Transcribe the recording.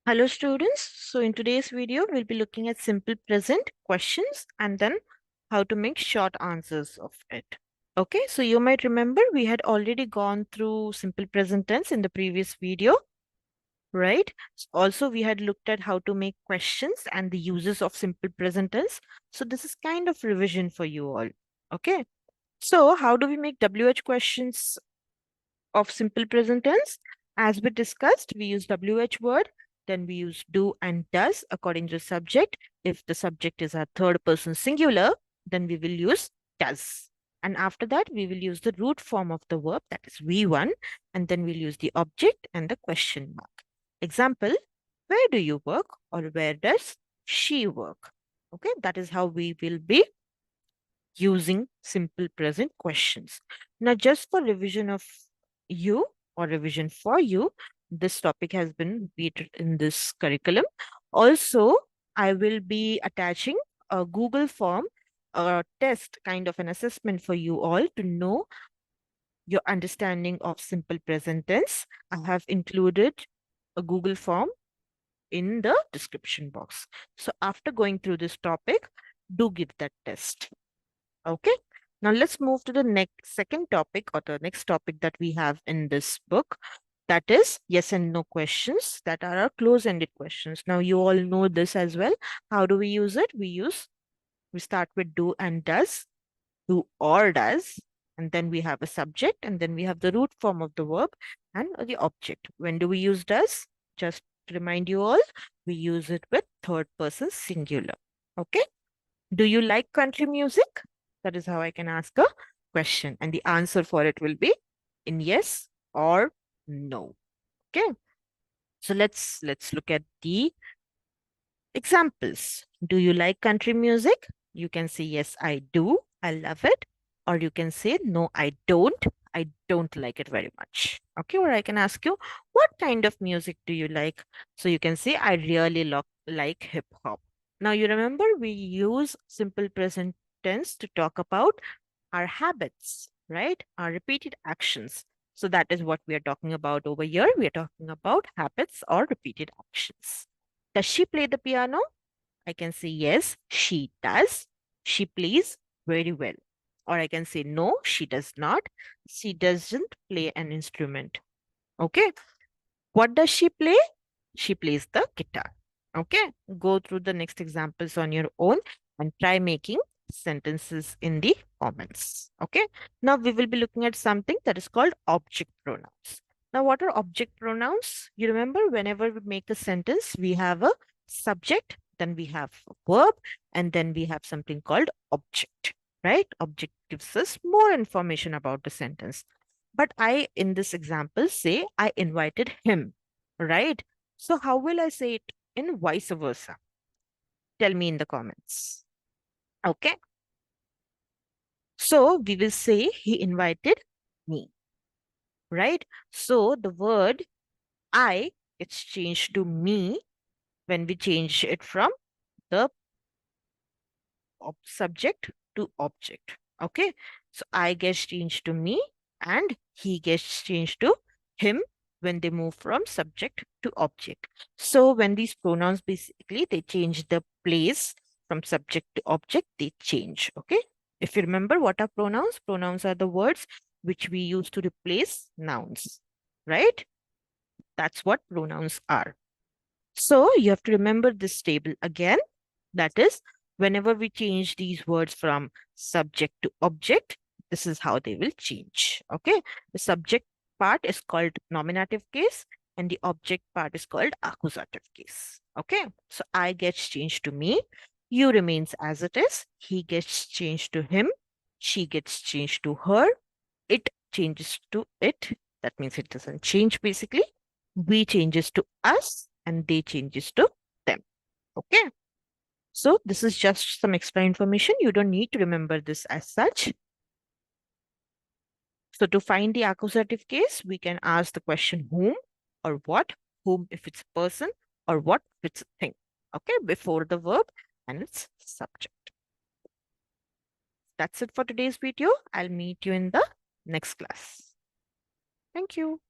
Hello students. So in today's video, we'll be looking at simple present questions and then how to make short answers of it. Okay, so you might remember we had already gone through simple present tense in the previous video, right? Also, we had looked at how to make questions and the uses of simple present tense. So this is kind of revision for you all. Okay, so how do we make WH questions of simple present tense? As we discussed, we use WH word, then we use do and does according to the subject. If the subject is a third person singular, then we will use does. And after that, we will use the root form of the verb, that is V1, and then we'll use the object and the question mark. Example, where do you work or where does she work? Okay, that is how we will be using simple present questions. Now, just for revision of you or revision for you, this topic has been repeated in this curriculum. Also, I will be attaching a Google form, a test kind of an assessment for you all to know your understanding of simple present tense. I have included a Google form in the description box. So after going through this topic, do give that test. Okay, now let's move to the next second topic or the next topic that we have in this book. That is yes and no questions that are our close-ended questions. Now you all know this as well. How do we use it? We start with do and does, do or does, and then we have a subject, and then we have the root form of the verb and the object. When do we use does? Just to remind you all, we use it with third person singular. Okay. Do you like country music? That is how I can ask a question. And the answer for it will be in yes or no. Okay. So let's look at the examples. Do you like country music? You can say yes, I do. I love it. Or you can say no, I don't. I don't like it very much. Okay, or I can ask you, what kind of music do you like? So you can say, I really like hip hop. Now you remember we use simple present tense to talk about our habits, right? Our repeated actions. So that is what we are talking about over here. We are talking about habits or repeated actions. Does she play the piano? I can say yes, she does. She plays very well. Or I can say no, she does not. She doesn't play an instrument. Okay. What does she play? She plays the guitar. Okay. Go through the next examples on your own and try making sentences in the comments. Okay. Now we will be looking at something that is called object pronouns. Now, what are object pronouns? You remember whenever we make a sentence, we have a subject, then we have a verb, and then we have something called object, right? Object gives us more information about the sentence. But I, in this example, say I invited him, right? So how will I say it in vice versa? Tell me in the comments. Okay. So we will say he invited me, right? So the word I gets changed to me when we change it from the subject to object. Okay. So I gets changed to me and he gets changed to him when they move from subject to object. So when these pronouns basically they change the place from subject to object, they change. Okay. If you remember what are pronouns? Pronouns are the words which we use to replace nouns, right? That's what pronouns are. So you have to remember this table again. That is, whenever we change these words from subject to object, this is how they will change. Okay. The subject part is called nominative case and the object part is called accusative case. Okay. So I gets changed to me. You remains as it is. He gets changed to him. She gets changed to her. It changes to it. That means it doesn't change basically. We changes to us and they changes to them. Okay. So this is just some extra information. You don't need to remember this as such. So to find the accusative case, we can ask the question whom or what, whom if it's a person or what if it's a thing. Okay, before the verb and its subject. That's it for today's video. I'll meet you in the next class. Thank you.